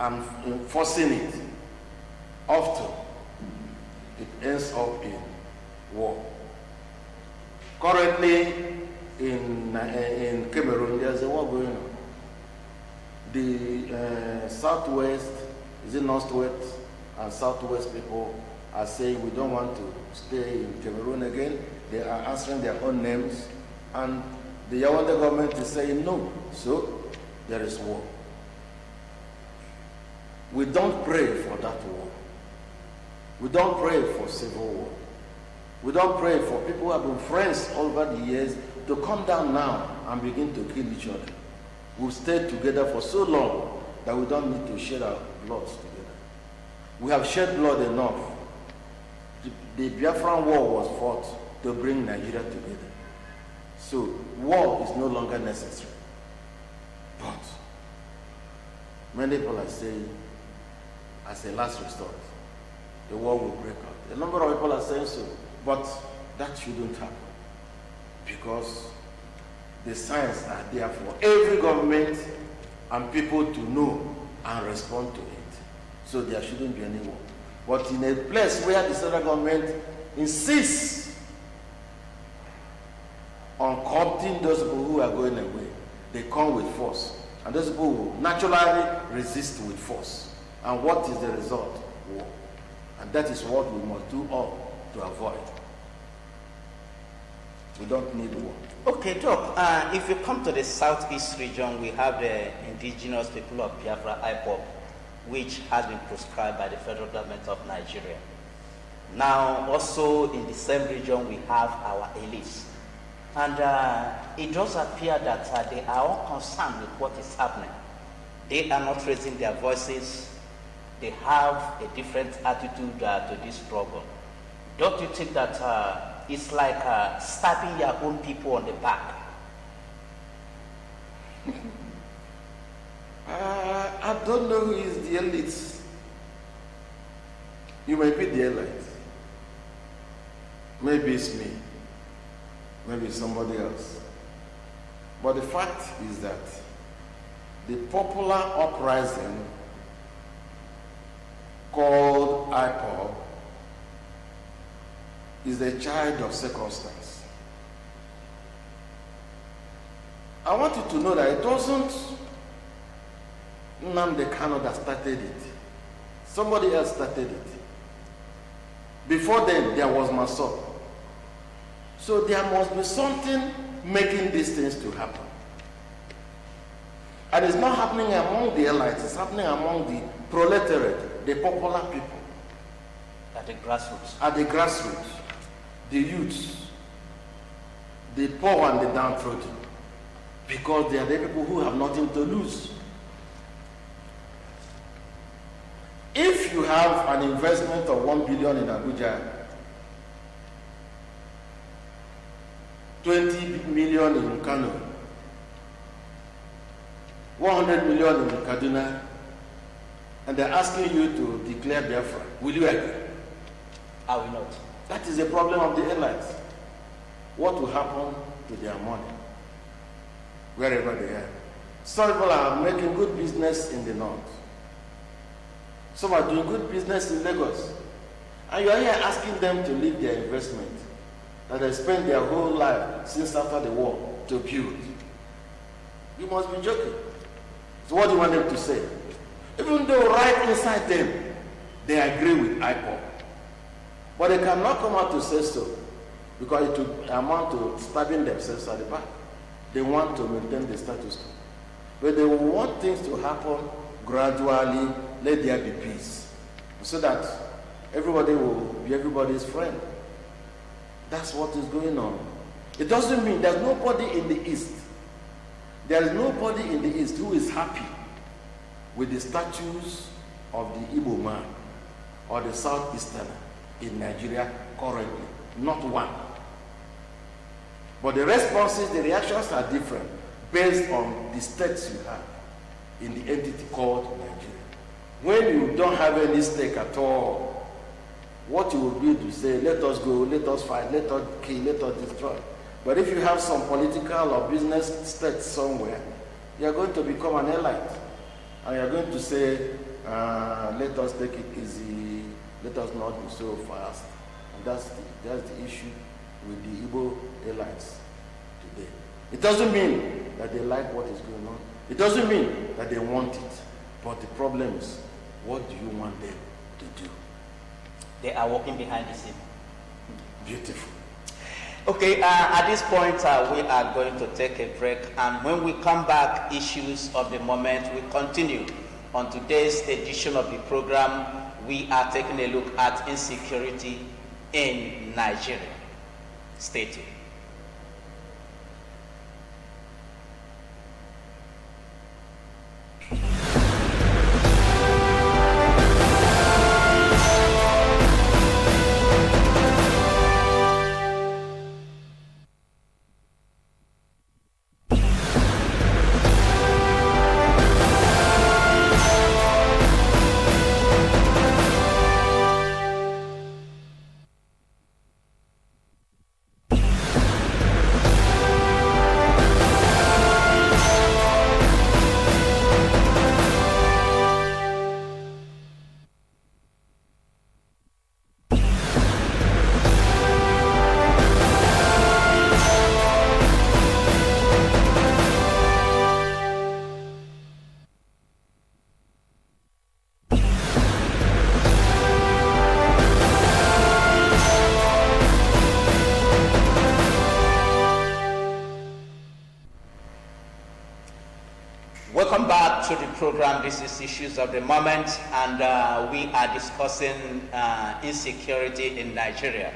and enforcing it, often it ends up in war. Currently, in Cameroon, there's a war going on. The southwest, is it northwest and southwest people are saying we don't want to stay in Cameroon again. They are answering their own names, and the Yaoundé government is saying no. So there is war. We don't pray for that war. We don't pray for civil war. We don't pray for people who have been friends over the years to come down now and begin to kill each other. We've stayed together for so long that we don't need to shed our blood together. We have shed blood enough. The Biafran war was fought to bring Nigeria together. So war is no longer necessary. But many people are saying, as a last resort, the war will break out. A number of people are saying so, but that shouldn't happen, because the signs are there for every government and people to know and respond to it. So there shouldn't be any war. But in a place where the central government insists on corrupting those people who are going away, they come with force. And those people will naturally resist with force. And what is the result? War. And that is what we must do all to avoid. We don't need war. Okay, Doc, if you come to the southeast region, we have the indigenous people of Biafra, IPOB, which has been proscribed by the federal government of Nigeria. Now, also in the same region, we have our elites. And it does appear that they are all concerned with what is happening. They are not raising their voices. They have a different attitude to this struggle. Don't you think that it's like stabbing your own people on the back? I don't know who is the elite. You may be the elite. Maybe it's me. Maybe it's somebody else. But the fact is that the popular uprising called IPOB is a child of circumstance. I want you to know that it wasn't Nnamdi Kanu that started it. Somebody else started it. Before then, there was Masop. So there must be something making these things to happen. And it's not happening among the elites, it's happening among the proletariat, the popular people. At the grassroots. At the grassroots, the youths, the poor and the downtrodden. Because they are the people who have nothing to lose. If you have an investment of 1 billion in Abuja, 20 million in Kano, 100 million in Kaduna, and they're asking you to declare Biafra, will you agree? I will not. That is the problem of the elites. What will happen to their money, wherever they are? Some people are making good business in the north. Some are doing good business in Lagos. And you are here asking them to leave their investment that they spent their whole life since after the war to build. You must be joking. So what do you want them to say? Even though right inside them, they agree with IPOB. But they cannot come out to say so, because it would amount to stabbing themselves at the back. They want to maintain the status quo. But they want things to happen gradually, let there be peace, so that everybody will be everybody's friend. That's what is going on. It doesn't mean there's nobody in the East. There is nobody in the East who is happy with the statues of the Igbo man or the Southeasterner in Nigeria currently. Not one. But the responses, the reactions are different based on the states you have in the entity called Nigeria. When you don't have any stake at all, what you will do to say, let us go, let us fight, let us kill, let us destroy. But if you have some political or business stake somewhere, you are going to become an elite. And you're going to say, let us take it easy, let us not be so fast. And that's the issue with the Igbo airlines today. It doesn't mean that they like what is going on. It doesn't mean that they want it. But the problem is, what do you want them to do? They are working behind the scene. Beautiful. Okay, at this point, we are going to take a break. And when we come back, issues of the moment, we continue. On today's edition of the program, we are taking a look at insecurity in Nigeria. Stay tuned. Welcome back to the program. This is Issues of the Moment, and we are discussing insecurity in Nigeria.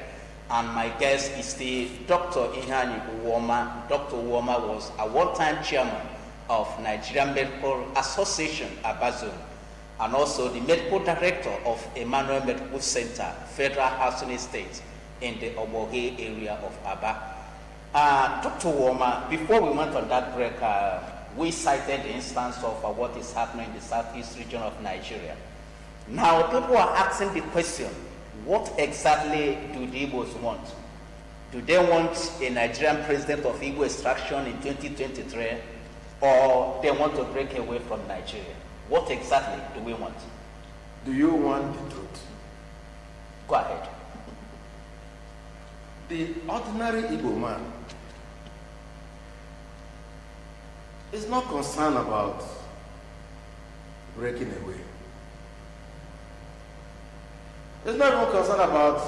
And my guest is the Dr. Ihani Uwoma. Dr. Uwoma was a one-time chairman of Nigerian Medical Association, ABAZON, and also the medical director of Emmanuel Medical Center, Federal Housing Estate in the Oboge area of Aba. Dr. Uwoma, before we went on that break, we cited the instance of what is happening in the southeast region of Nigeria. Now, people are asking the question, what exactly do the Igbos want? Do they want a Nigerian president of Igbo extraction in 2023, or they want to break away from Nigeria? What exactly do we want? Do you want the truth? Go ahead. The ordinary Igbo man is not concerned about breaking away. It's not even concerned about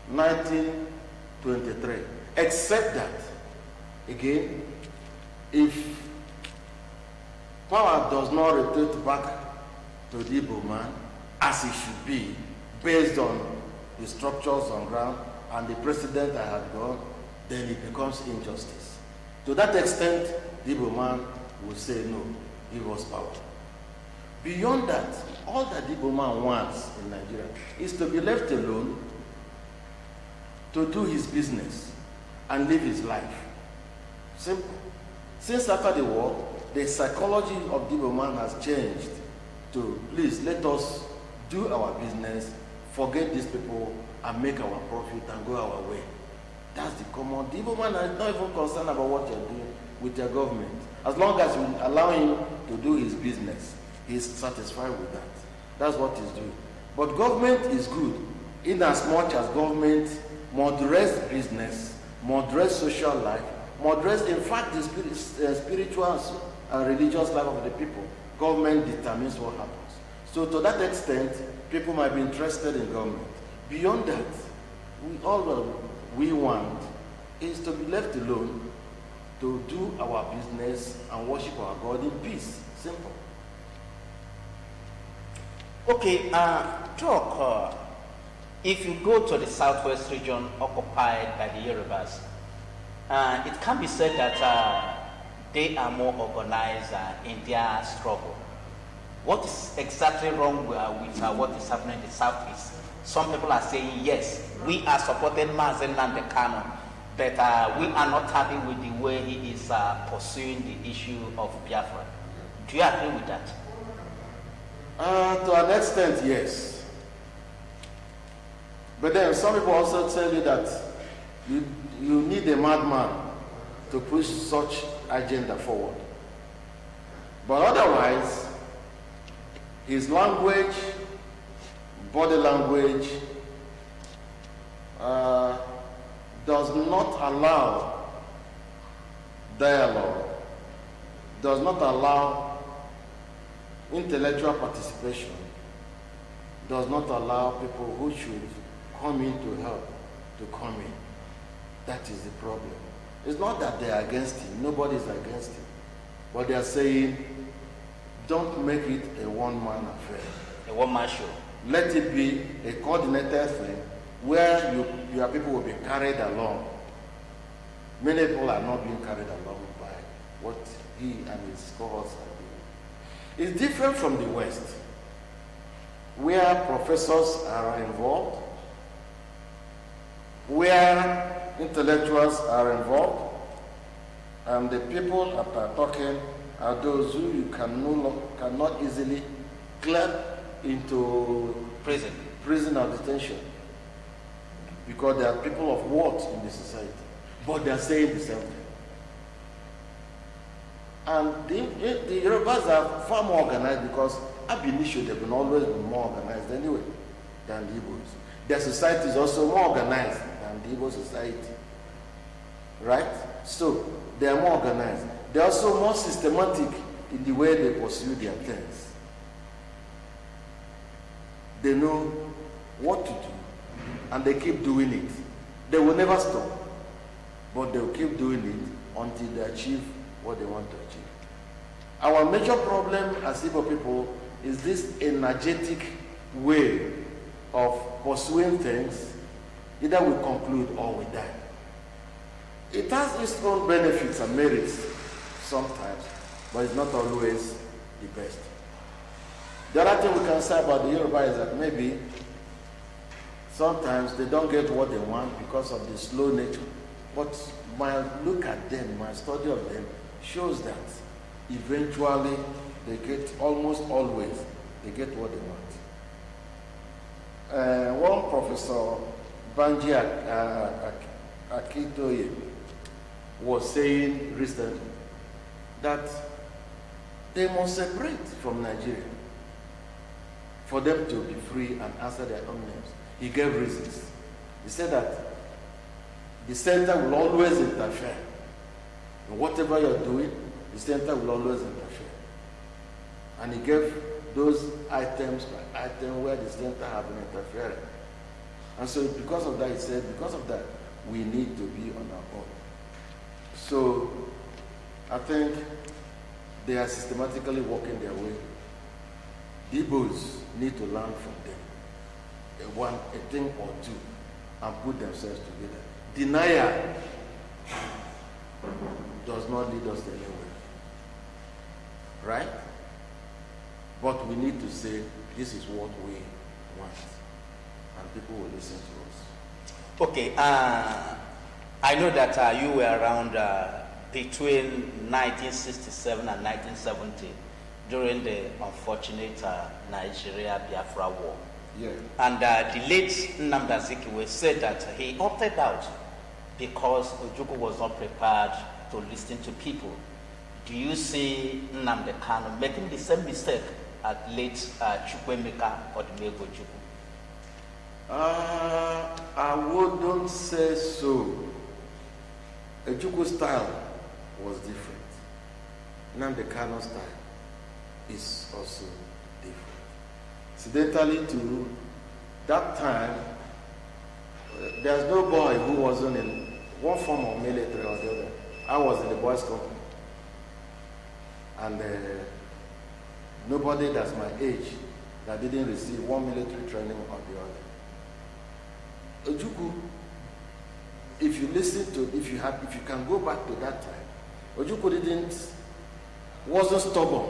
1923, except that, again, if power does not retreat back to the Igbo man as it should be, based on the structures on ground and the precedent that had gone, then it becomes injustice. To that extent, the Igbo man will say no, give us power. Beyond that, all that the Igbo man wants in Nigeria is to be left alone to do his business and live his life. Simple. Since after the war, the psychology of the Igbo man has changed to, please let us do our business, forget these people and make our profit and go our way. That's the common. The Igbo man is not even concerned about what you're doing with your government. As long as you allow him to do his business, he's satisfied with that. That's what he's doing. But government is good in as much as government moderates business, moderates social life, moderates, in fact, the spiritual and religious life of the people. Government determines what happens. So to that extent, people might be interested in government. Beyond that, all we want is to be left alone to do our business and worship our God in peace. Simple. Okay, Doc, if you go to the southwest region occupied by the Yorubas, it can be said that they are more organized in their struggle. What is exactly wrong with what is happening in the southeast? Some people are saying, yes, we are supporting Mazen Nnamdi Kanu, but we are not happy with the way he is pursuing the issue of Biafra. Do you agree with that? To an extent, yes. But then some people also tell you that you need a madman to push such agenda forward. But otherwise, his language, body language, does not allow dialogue, does not allow intellectual participation, does not allow people who should come in to help to come in. That is the problem. It's not that they are against him. Nobody is against him. But they are saying, don't make it a one-man affair. A one-man show. Let it be a coordinated thing where your people will be carried along. Many people are not being carried along by what he and his cohorts are doing. It's different from the West, where professors are involved, where intellectuals are involved, and the people that are talking are those who you cannot easily clear into prison or detention, because they are people of worth in the society, but they are saying the same thing. And the Yorubas are far more organized, because ab initio they've been always been more organized anyway than the Igbos. Their society is also more organized than the Igbo society, right? So they are more organized. They are also more systematic in the way they pursue their things. They know what to do, and they keep doing it. They will never stop, but they will keep doing it until they achieve what they want to achieve. Our major problem as Igbo people is this energetic way of pursuing things. Either we conclude or we die. It has its own benefits and merits sometimes, but it's not always the best. The other thing we can say about the Yoruba is that maybe sometimes they don't get what they want because of the slow nature. But my look at them, my study of them, shows that eventually they get, almost always, they get what they want. One professor, Banji Akitoye, was saying recently that they must separate from Nigeria for them to be free and answer their own names. He gave reasons. He said that the center will always interfere. And whatever you're doing, the center will always interfere. And he gave those items by item where the center have been interfering. And so because of that, he said, because of that, we need to be on our own. So I think they are systematically working their way. The Igbos need to learn from them, a thing or two, and put themselves together. Denial does not lead us anywhere, right? But we need to say, this is what we want, and people will listen to us. Okay, I know that you were around between 1967 and 1970 during the unfortunate Nigeria-Biafra war. Yeah. And the late Nnamdi Azikiwe said that he opted out because Ojukwu was not prepared to listen to people. Do you see Nnamdi Kanu making the same mistake as late Chukwuemeka Odumegwu Ojukwu? I wouldn't say so. Ojukwu style was different. Nnamdi Kanu style is also different. Incidentally, to that time, there's no boy who wasn't in one form of military or the other. I was in the boys' company. And nobody that's my age that didn't receive one military training or the other. Ojukwu, if you listen to, if you can go back to that time, Ojukwu wasn't stubborn.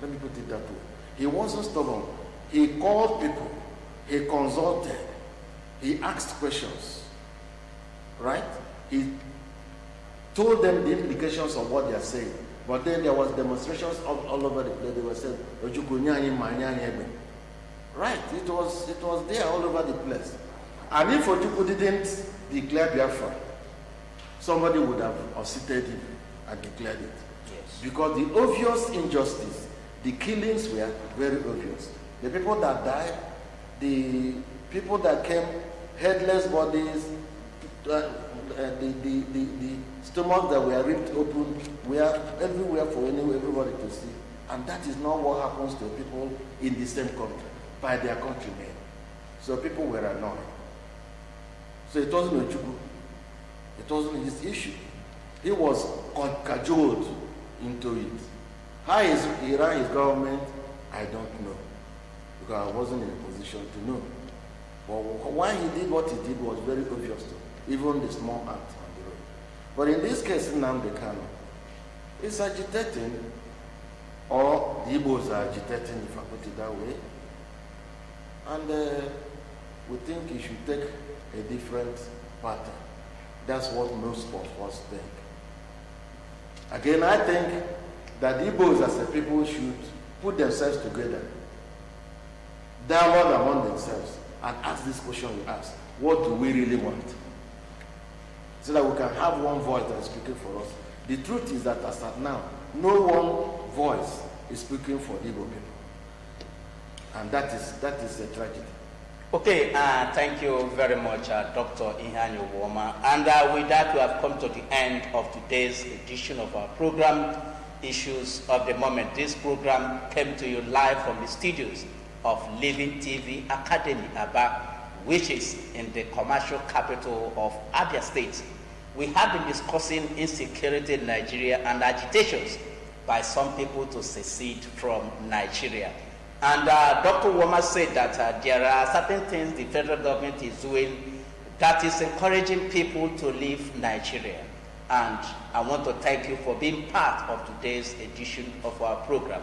Let me put it that way. He wasn't stubborn. He called people. He consulted. He asked questions. Right? He told them the implications of what they are saying. But then there was demonstrations all over the place. They were saying, right? It was there all over the place. And if Ojukwu didn't declare Biafra, somebody would have seated him and declared it. Yes. Because the obvious injustice, the killings were very obvious. The people that died, the people that came headless bodies, the stomachs that were ripped open were everywhere for everybody to see. And that is not what happens to people in the same country, by their countrymen. So people were annoyed. So it wasn't Ojukwu. It wasn't his issue. He was cajoled into it. How he ran his government, I don't know. Because I wasn't in a position to know. But why he did what he did was very obvious to even the small ant on the road. But in this case, Nnamdi Kanu is agitating, or the Igbos are agitating, if I put it that way. And we think he should take a different pattern. That's what most of us think. Again, I think that the Igbos as a people should put themselves together, dialogue among themselves, and ask this question we ask: what do we really want? So that we can have one voice that is speaking for us. The truth is that as of now, no one voice is speaking for the Igbo people. And that is a tragedy. Okay, thank you very much, Dr. Iheani Uwoma. And with that, we have come to the end of today's edition of our program, Issues of the Moment. This program came to you live from the studios of Living TV Academy, Aba, which is in the commercial capital of Abia State. We have been discussing insecurity in Nigeria and agitations by some people to secede from Nigeria. And Dr. Uwoma said that there are certain things the federal government is doing that is encouraging people to leave Nigeria. And I want to thank you for being part of today's edition of our program.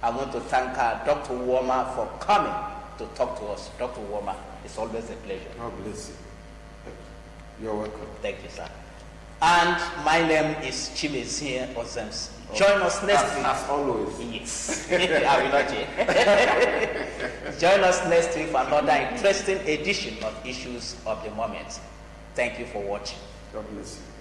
I want to thank Dr. Uwoma for coming to talk to us. Dr. Uwoma, it's always a pleasure. God bless you. You're welcome. Thank you, sir. And my name is Chimezie Ozems. Join us next week. As always. Yes. I will not change. Join us next week for another interesting edition of Issues of the Moment. Thank you for watching. God bless you.